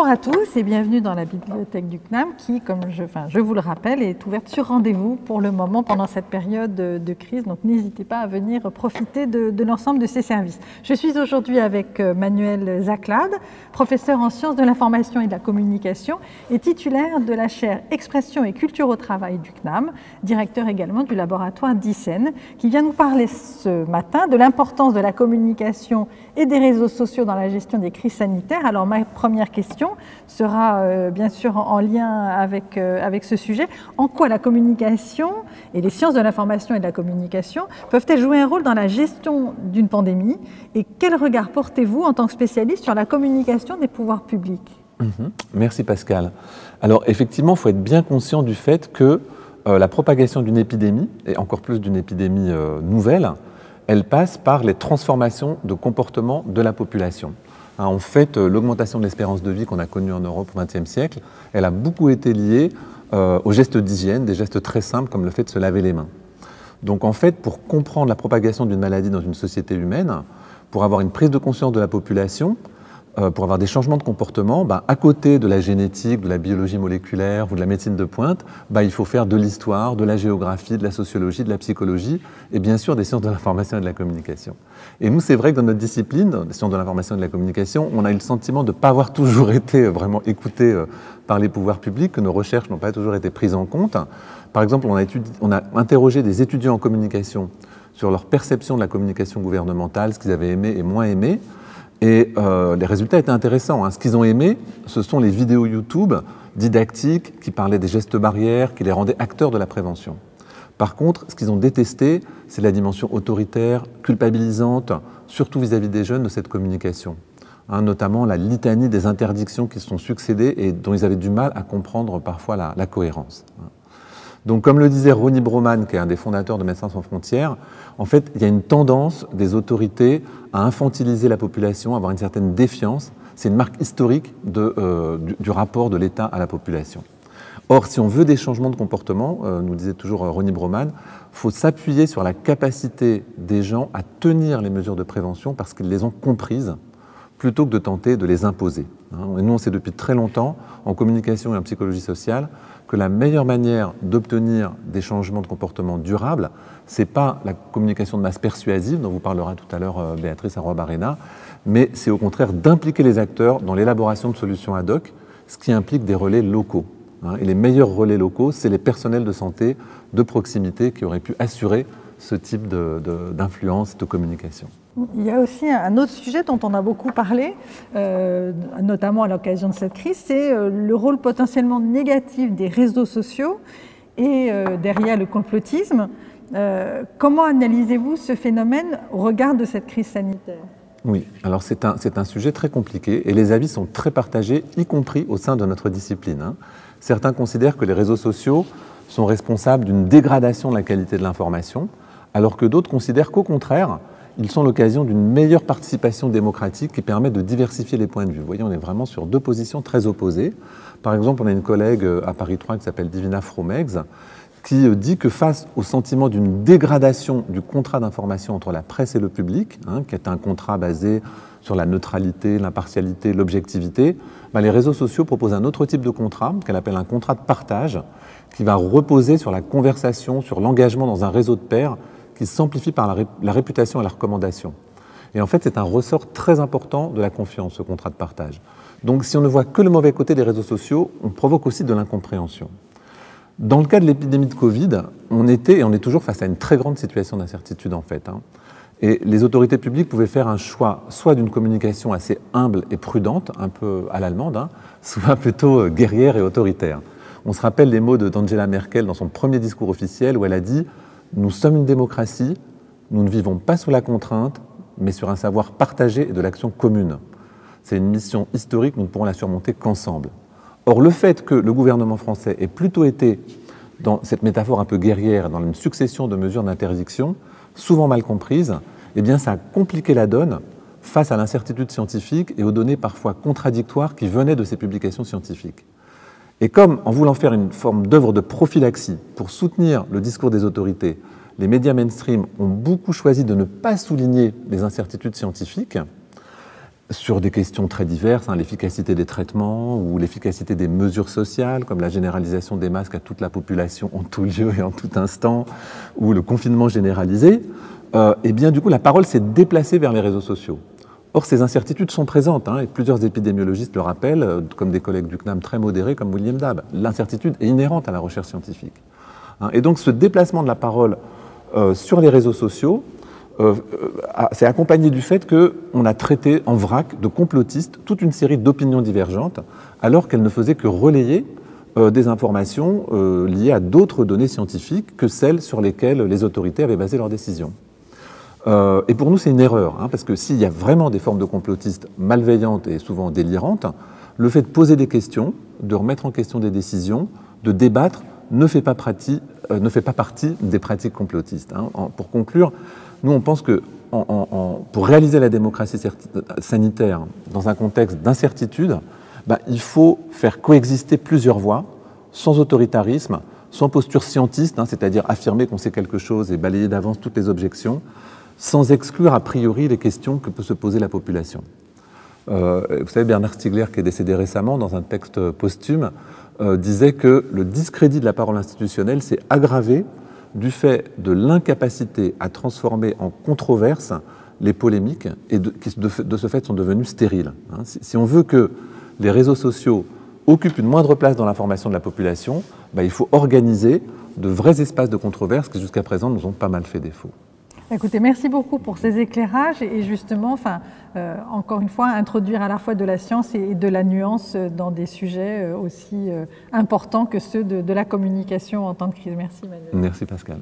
Bonjour à tous et bienvenue dans la bibliothèque du CNAM qui, comme je vous le rappelle, est ouverte sur rendez-vous pour le moment pendant cette période de crise. Donc n'hésitez pas à venir profiter de l'ensemble de ces services. Je suis aujourd'hui avec Manuel Zaclade, professeur en sciences de l'information et de la communication et titulaire de la chaire Expression et culture au travail du CNAM, directeur également du laboratoire d'ICEN, qui vient nous parler ce matin de l'importance de la communication et des réseaux sociaux dans la gestion des crises sanitaires. Alors ma première question sera bien sûr en lien avec ce sujet. En quoi la communication et les sciences de l'information et de la communication peuvent-elles jouer un rôle dans la gestion d'une pandémie? Et quel regard portez-vous en tant que spécialiste sur la communication des pouvoirs publics? Merci Pascal. Alors effectivement, il faut être bien conscient du fait que la propagation d'une épidémie, et encore plus d'une épidémie nouvelle, elle passe par les transformations de comportement de la population. En fait, l'augmentation de l'espérance de vie qu'on a connue en Europe au XXe siècle, elle a beaucoup été liée aux gestes d'hygiène, des gestes très simples comme le fait de se laver les mains. Donc en fait, pour comprendre la propagation d'une maladie dans une société humaine, pour avoir une prise de conscience de la population, pour avoir des changements de comportement, à côté de la génétique, de la biologie moléculaire ou de la médecine de pointe, il faut faire de l'histoire, de la géographie, de la sociologie, de la psychologie et bien sûr des sciences de l'information et de la communication. Et nous, c'est vrai que dans notre discipline, les sciences de l'information et de la communication, on a eu le sentiment de ne pas avoir toujours été vraiment écoutés par les pouvoirs publics, que nos recherches n'ont pas toujours été prises en compte. Par exemple, on a interrogé des étudiants en communication sur leur perception de la communication gouvernementale, ce qu'ils avaient aimé et moins aimé. Et les résultats étaient intéressants. Ce qu'ils ont aimé, ce sont les vidéos YouTube didactiques qui parlaient des gestes barrières, qui les rendaient acteurs de la prévention. Par contre, ce qu'ils ont détesté, c'est la dimension autoritaire, culpabilisante, surtout vis-à-vis des jeunes de cette communication. Notamment la litanie des interdictions qui se sont succédées et dont ils avaient du mal à comprendre parfois la cohérence. Donc, comme le disait Ronnie Broman, qui est un des fondateurs de Médecins sans frontières, en fait, il y a une tendance des autorités à infantiliser la population, à avoir une certaine défiance. C'est une marque historique du rapport de l'État à la population. Or, si on veut des changements de comportement, nous disait toujours Ronnie Broman, il faut s'appuyer sur la capacité des gens à tenir les mesures de prévention parce qu'ils les ont comprises, plutôt que de tenter de les imposer. Et nous, on sait depuis très longtemps, en communication et en psychologie sociale, que la meilleure manière d'obtenir des changements de comportement durables, ce n'est pas la communication de masse persuasive, dont vous parlera tout à l'heure Béatrice Arruabarrena, mais c'est au contraire d'impliquer les acteurs dans l'élaboration de solutions ad hoc, ce qui implique des relais locaux. Et les meilleurs relais locaux, c'est les personnels de santé de proximité qui auraient pu assurer ce type d'influence, de communication. Il y a aussi un autre sujet dont on a beaucoup parlé, notamment à l'occasion de cette crise, c'est le rôle potentiellement négatif des réseaux sociaux et derrière le complotisme. Comment analysez-vous ce phénomène au regard de cette crise sanitaire ? Oui, alors c'est un sujet très compliqué et les avis sont très partagés, y compris au sein de notre discipline. Certains considèrent que les réseaux sociaux sont responsables d'une dégradation de la qualité de l'information, alors que d'autres considèrent qu'au contraire, ils sont l'occasion d'une meilleure participation démocratique qui permet de diversifier les points de vue. Vous voyez, on est vraiment sur deux positions très opposées. Par exemple, on a une collègue à Paris 3 qui s'appelle Divina Fromex, qui dit que face au sentiment d'une dégradation du contrat d'information entre la presse et le public, qui est un contrat basé sur la neutralité, l'impartialité, l'objectivité, les réseaux sociaux proposent un autre type de contrat, qu'elle appelle un contrat de partage, qui va reposer sur la conversation, sur l'engagement dans un réseau de pairs, qui s'amplifie par la réputation et la recommandation. Et en fait, c'est un ressort très important de la confiance, ce contrat de partage. Donc, si on ne voit que le mauvais côté des réseaux sociaux, on provoque aussi de l'incompréhension. Dans le cas de l'épidémie de Covid, on était et on est toujours face à une très grande situation d'incertitude, en fait. Et les autorités publiques pouvaient faire un choix, soit d'une communication assez humble et prudente, un peu à l'allemande, soit plutôt guerrière et autoritaire. On se rappelle les mots d'Angela Merkel dans son premier discours officiel, où elle a dit « Nous sommes une démocratie, nous ne vivons pas sous la contrainte, mais sur un savoir partagé et de l'action commune. C'est une mission historique, nous ne pourrons la surmonter qu'ensemble. » Or, le fait que le gouvernement français ait plutôt été dans cette métaphore un peu guerrière, dans une succession de mesures d'interdiction, souvent mal comprises, eh bien, ça a compliqué la donne face à l'incertitude scientifique et aux données parfois contradictoires qui venaient de ces publications scientifiques. Et comme, en voulant faire une forme d'œuvre de prophylaxie pour soutenir le discours des autorités, les médias mainstream ont beaucoup choisi de ne pas souligner les incertitudes scientifiques, sur des questions très diverses, l'efficacité des traitements ou l'efficacité des mesures sociales, comme la généralisation des masques à toute la population en tout lieu et en tout instant, ou le confinement généralisé, et bien du coup la parole s'est déplacée vers les réseaux sociaux. Or, ces incertitudes sont présentes, et plusieurs épidémiologistes le rappellent, comme des collègues du CNAM très modérés comme William Dabb. L'incertitude est inhérente à la recherche scientifique. Et donc ce déplacement de la parole sur les réseaux sociaux c'est accompagné du fait qu'on a traité en vrac de complotistes toute une série d'opinions divergentes, alors qu'elles ne faisaient que relayer des informations liées à d'autres données scientifiques que celles sur lesquelles les autorités avaient basé leurs décisions. Et pour nous, c'est une erreur, parce que s'il y a vraiment des formes de complotistes malveillantes et souvent délirantes, le fait de poser des questions, de remettre en question des décisions, de débattre, ne fait pas partie des pratiques complotistes. Pour conclure, nous, on pense que pour réaliser la démocratie sanitaire dans un contexte d'incertitude, il faut faire coexister plusieurs voix, sans autoritarisme, sans posture scientiste, c'est-à-dire affirmer qu'on sait quelque chose et balayer d'avance toutes les objections, sans exclure a priori les questions que peut se poser la population. Vous savez, Bernard Stiegler, qui est décédé récemment, dans un texte posthume, disait que le discrédit de la parole institutionnelle s'est aggravé du fait de l'incapacité à transformer en controverse les polémiques et qui de ce fait sont devenues stériles. Si on veut que les réseaux sociaux occupent une moindre place dans l'information de la population, il faut organiser de vrais espaces de controverse qui jusqu'à présent nous ont pas mal fait défaut. Écoutez, merci beaucoup pour ces éclairages et justement, encore une fois, introduire à la fois de la science et de la nuance dans des sujets aussi importants que ceux de la communication en temps de crise. Merci Manuel. Merci Pascal.